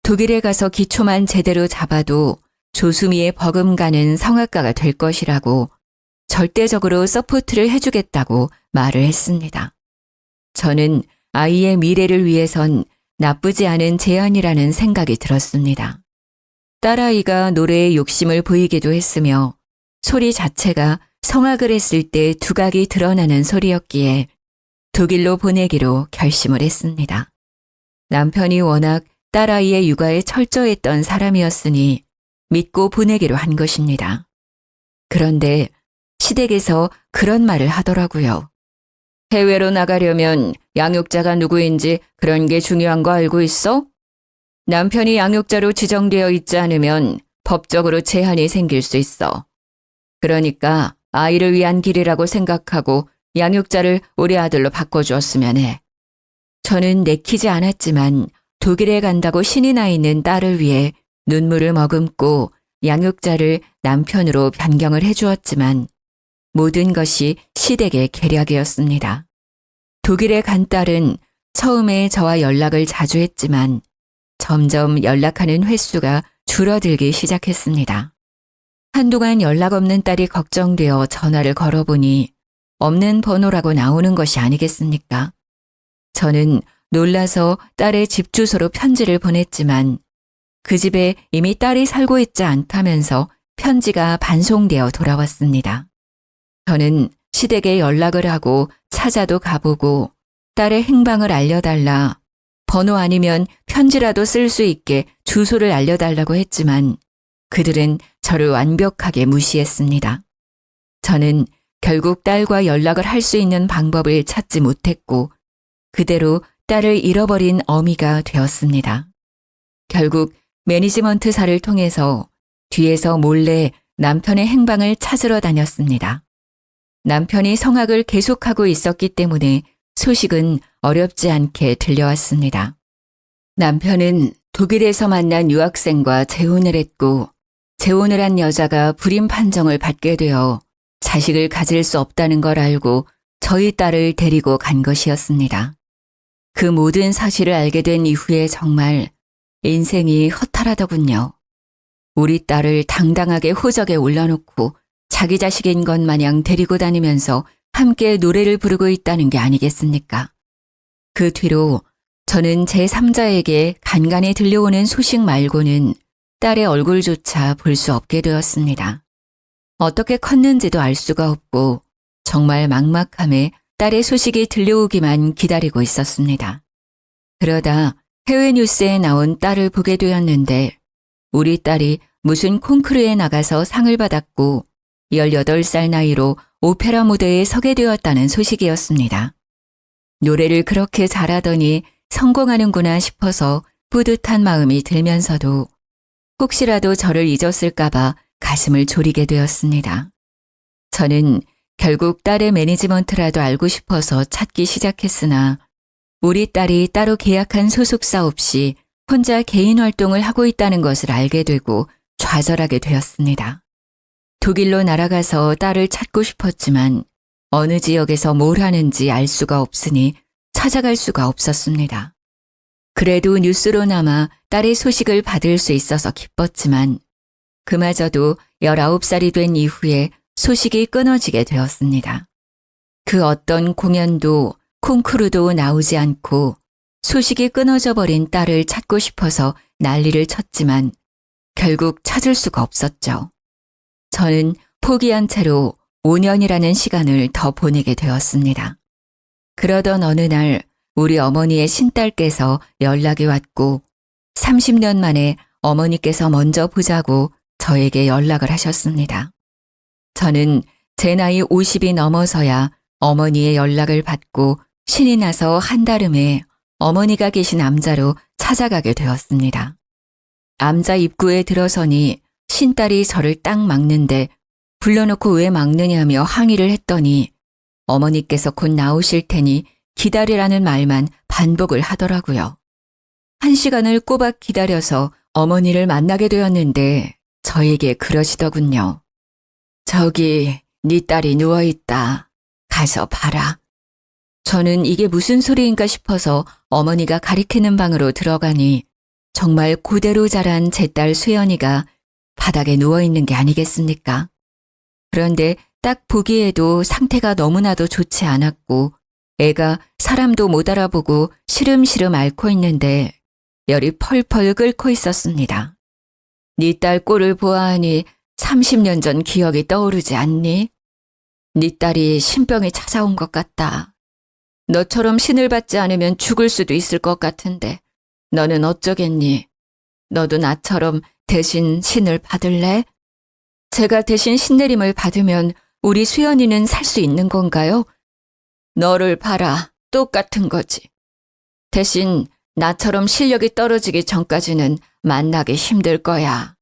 Speaker 1: 독일에 가서 기초만 제대로 잡아도 조수미에 버금가는 성악가가 될 것이라고 절대적으로 서포트를 해주겠다고 말을 했습니다. 저는 아이의 미래를 위해선 나쁘지 않은 제안이라는 생각이 들었습니다. 딸아이가 노래에 욕심을 보이기도 했으며 소리 자체가 성악을 했을 때 두각이 드러나는 소리였기에 독일로 보내기로 결심을 했습니다. 남편이 워낙 딸아이의 육아에 철저했던 사람이었으니 믿고 보내기로 한 것입니다. 그런데 시댁에서 그런 말을 하더라고요. 해외로 나가려면 양육자가 누구인지 그런 게 중요한 거 알고 있어? 남편이 양육자로 지정되어 있지 않으면 법적으로 제한이 생길 수 있어. 그러니까 아이를 위한 길이라고 생각하고 양육자를 우리 아들로 바꿔주었으면 해. 저는 내키지 않았지만 독일에 간다고 신이 나 있는 딸을 위해 눈물을 머금고 양육자를 남편으로 변경을 해주었지만 모든 것이 시댁의 계략이었습니다. 독일에 간 딸은 처음에 저와 연락을 자주 했지만 점점 연락하는 횟수가 줄어들기 시작했습니다. 한동안 연락 없는 딸이 걱정되어 전화를 걸어보니 없는 번호라고 나오는 것이 아니겠습니까? 저는 놀라서 딸의 집 주소로 편지를 보냈지만 그 집에 이미 딸이 살고 있지 않다면서 편지가 반송되어 돌아왔습니다. 저는 시댁에 연락을 하고 찾아도 가보고 딸의 행방을 알려달라, 번호 아니면 편지라도 쓸 수 있게 주소를 알려달라고 했지만 그들은 저를 완벽하게 무시했습니다. 저는 결국 딸과 연락을 할 수 있는 방법을 찾지 못했고 그대로 딸을 잃어버린 어미가 되었습니다. 결국 매니지먼트사를 통해서 뒤에서 몰래 남편의 행방을 찾으러 다녔습니다. 남편이 성악을 계속하고 있었기 때문에 소식은 어렵지 않게 들려왔습니다. 남편은 독일에서 만난 유학생과 재혼을 했고 재혼을 한 여자가 불임 판정을 받게 되어 자식을 가질 수 없다는 걸 알고 저희 딸을 데리고 간 것이었습니다. 그 모든 사실을 알게 된 이후에 정말 인생이 허탈하더군요. 우리 딸을 당당하게 호적에 올려놓고 자기 자식인 것 마냥 데리고 다니면서 함께 노래를 부르고 있다는 게 아니겠습니까? 그 뒤로 저는 제3자에게 간간히 들려오는 소식 말고는 딸의 얼굴조차 볼 수 없게 되었습니다. 어떻게 컸는지도 알 수가 없고 정말 막막함에 딸의 소식이 들려오기만 기다리고 있었습니다. 그러다 해외 뉴스에 나온 딸을 보게 되었는데 우리 딸이 무슨 콩쿠르에 나가서 상을 받았고 18살 나이로 오페라 무대에 서게 되었다는 소식이었습니다. 노래를 그렇게 잘하더니 성공하는구나 싶어서 뿌듯한 마음이 들면서도 혹시라도 저를 잊었을까봐 가슴을 졸이게 되었습니다. 저는 결국 딸의 매니지먼트라도 알고 싶어서 찾기 시작했으나 우리 딸이 따로 계약한 소속사 없이 혼자 개인 활동을 하고 있다는 것을 알게 되고 좌절하게 되었습니다. 독일로 날아가서 딸을 찾고 싶었지만 어느 지역에서 뭘 하는지 알 수가 없으니 찾아갈 수가 없었습니다. 그래도 뉴스로나마 딸의 소식을 받을 수 있어서 기뻤지만 그마저도 19살이 된 이후에 소식이 끊어지게 되었습니다. 그 어떤 공연도 콩쿠르도 나오지 않고 소식이 끊어져 버린 딸을 찾고 싶어서 난리를 쳤지만 결국 찾을 수가 없었죠. 저는 포기한 채로 5년이라는 시간을 더 보내게 되었습니다. 그러던 어느 날 우리 어머니의 신딸께서 연락이 왔고 30년 만에 어머니께서 먼저 보자고 저에게 연락을 하셨습니다. 저는 제 나이 50이 넘어서야 어머니의 연락을 받고 신이 나서 한달음에 어머니가 계신 암자로 찾아가게 되었습니다. 암자 입구에 들어서니 신딸이 저를 딱 막는데 불러놓고 왜 막느냐며 항의를 했더니 어머니께서 곧 나오실 테니 기다리라는 말만 반복을 하더라고요. 1시간을 꼬박 기다려서 어머니를 만나게 되었는데 저에게 그러시더군요. 저기 네 딸이 누워있다. 가서 봐라. 저는 이게 무슨 소리인가 싶어서 어머니가 가리키는 방으로 들어가니 정말 그대로 자란 제 딸 수연이가 바닥에 누워있는 게 아니겠습니까? 그런데 딱 보기에도 상태가 너무나도 좋지 않았고 애가 사람도 못 알아보고 시름시름 앓고 있는데 열이 펄펄 끓고 있었습니다. 네 딸 꼴을 보아하니 30년 전 기억이 떠오르지 않니? 네 딸이 신병이 찾아온 것 같다. 너처럼 신을 받지 않으면 죽을 수도 있을 것 같은데 너는 어쩌겠니? 너도 나처럼 대신 신을 받을래? 제가 대신 신내림을 받으면 우리 수연이는 살 수 있는 건가요? 너를 봐라. 똑같은 거지. 대신 나처럼 실력이 떨어지기 전까지는 만나기 힘들 거야.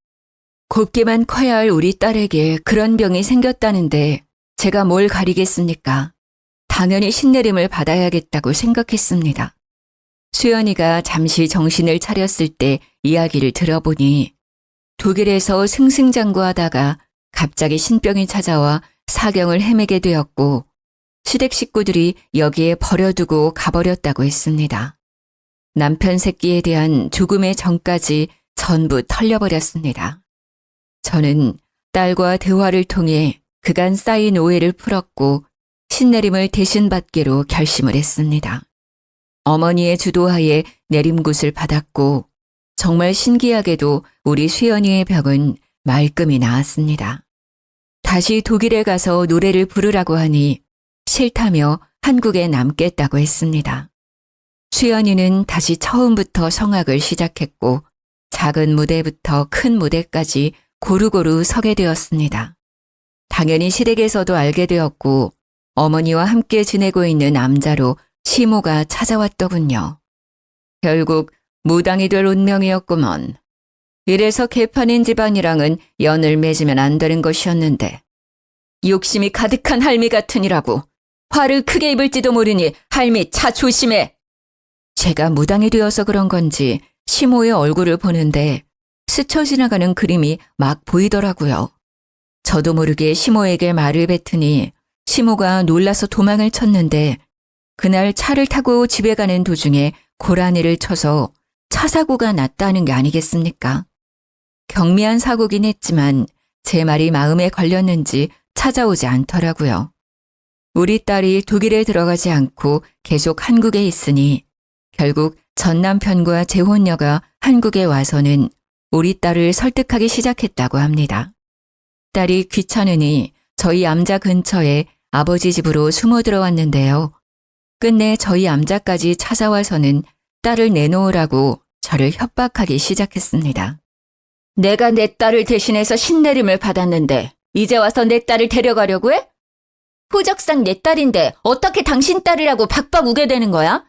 Speaker 1: 곱게만 커야 할 우리 딸에게 그런 병이 생겼다는데 제가 뭘 가리겠습니까? 당연히 신내림을 받아야겠다고 생각했습니다. 수연이가 잠시 정신을 차렸을 때 이야기를 들어보니 독일에서 승승장구하다가 갑자기 신병이 찾아와 사경을 헤매게 되었고 시댁 식구들이 여기에 버려두고 가버렸다고 했습니다. 남편 새끼에 대한 조금의 정까지 전부 털려버렸습니다. 저는 딸과 대화를 통해 그간 쌓인 오해를 풀었고 신내림을 대신 받기로 결심을 했습니다. 어머니의 주도하에 내림굿을 받았고 정말 신기하게도 우리 수연이의 병은 말끔히 나았습니다. 다시 독일에 가서 노래를 부르라고 하니 싫다며 한국에 남겠다고 했습니다. 수연이는 다시 처음부터 성악을 시작했고 작은 무대부터 큰 무대까지 고루고루 서게 되었습니다. 당연히 시댁에서도 알게 되었고 어머니와 함께 지내고 있는 암자로 시모가 찾아왔더군요. 결국 무당이 될 운명이었구먼. 이래서 개판인 집안이랑은 연을 맺으면 안 되는 것이었는데 욕심이 가득한 할미 같으니라고 화를 크게 입을지도 모르니 할미 차 조심해. 제가 무당이 되어서 그런 건지 시모의 얼굴을 보는데 스쳐 지나가는 그림이 막 보이더라고요. 저도 모르게 시모에게 말을 뱉으니 시모가 놀라서 도망을 쳤는데 그날 차를 타고 집에 가는 도중에 고라니를 쳐서 차 사고가 났다는 게 아니겠습니까? 경미한 사고긴 했지만 제 말이 마음에 걸렸는지 찾아오지 않더라고요. 우리 딸이 독일에 들어가지 않고 계속 한국에 있으니 결국 전 남편과 재혼녀가 한국에 와서는 우리 딸을 설득하기 시작했다고 합니다. 딸이 귀찮으니 저희 암자 근처에 아버지 집으로 숨어 들어왔는데요. 끝내 저희 암자까지 찾아와서는 딸을 내놓으라고 저를 협박하기 시작했습니다. 내가 내 딸을 대신해서 신내림을 받았는데 이제 와서 내 딸을 데려가려고 해? 호적상 내 딸인데 어떻게 당신 딸이라고 박박 우게 되는 거야?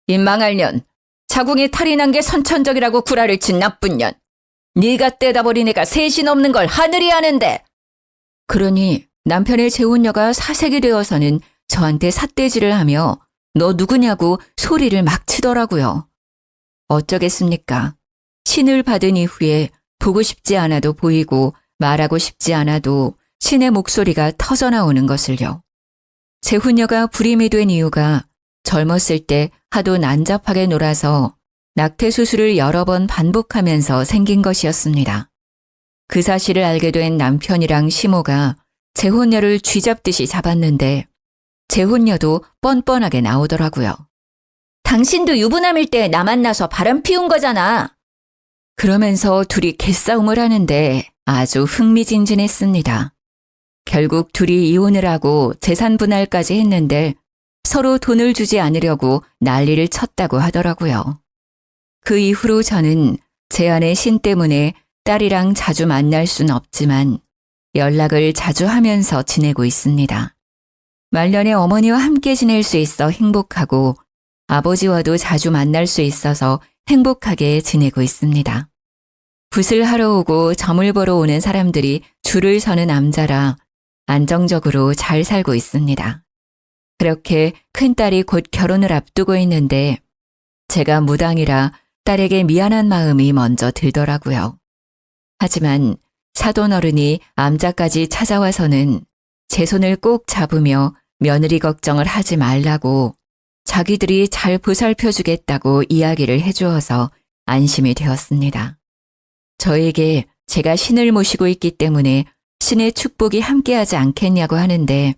Speaker 1: 이 망할 년, 자궁에 탈이 난 게 선천적이라고 구라를 친 나쁜 년. 네가 떼다 버린 애가 셋이 넘는 걸 하늘이 아는데. 그러니 남편의 재혼녀가 사색이 되어서는 저한테 삿대질을 하며 너 누구냐고 소리를 막 치더라고요. 어쩌겠습니까? 신을 받은 이후에 보고 싶지 않아도 보이고 말하고 싶지 않아도 신의 목소리가 터져나오는 것을요. 재혼녀가 불임이 된 이유가 젊었을 때 하도 난잡하게 놀아서 낙태 수술을 여러 번 반복하면서 생긴 것이었습니다. 그 사실을 알게 된 남편이랑 시모가 재혼녀를 쥐잡듯이 잡았는데 재혼녀도 뻔뻔하게 나오더라고요. 당신도 유부남일 때 나 만나서 바람 피운 거잖아. 그러면서 둘이 개싸움을 하는데 아주 흥미진진했습니다. 결국 둘이 이혼을 하고 재산 분할까지 했는데 서로 돈을 주지 않으려고 난리를 쳤다고 하더라고요. 그 이후로 저는 제 아내 신 때문에 딸이랑 자주 만날 순 없지만 연락을 자주 하면서 지내고 있습니다. 말년에 어머니와 함께 지낼 수 있어 행복하고 아버지와도 자주 만날 수 있어서 행복하게 지내고 있습니다. 붓을 하러 오고 점을 보러 오는 사람들이 줄을 서는 암자라 안정적으로 잘 살고 있습니다. 그렇게 큰딸이 곧 결혼을 앞두고 있는데 제가 무당이라 딸에게 미안한 마음이 먼저 들더라고요. 하지만 사돈 어른이 암자까지 찾아와서는 제 손을 꼭 잡으며 며느리 걱정을 하지 말라고 자기들이 잘 보살펴주겠다고 이야기를 해주어서 안심이 되었습니다. 저에게 제가 신을 모시고 있기 때문에 신의 축복이 함께하지 않겠냐고 하는데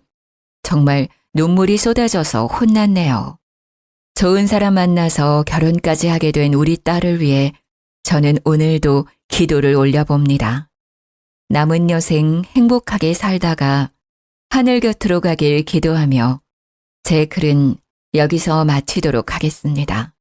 Speaker 1: 정말 눈물이 쏟아져서 혼났네요. 좋은 사람 만나서 결혼까지 하게 된 우리 딸을 위해 저는 오늘도 기도를 올려봅니다. 남은 여생 행복하게 살다가 하늘 곁으로 가길 기도하며 제 글은 여기서 마치도록 하겠습니다.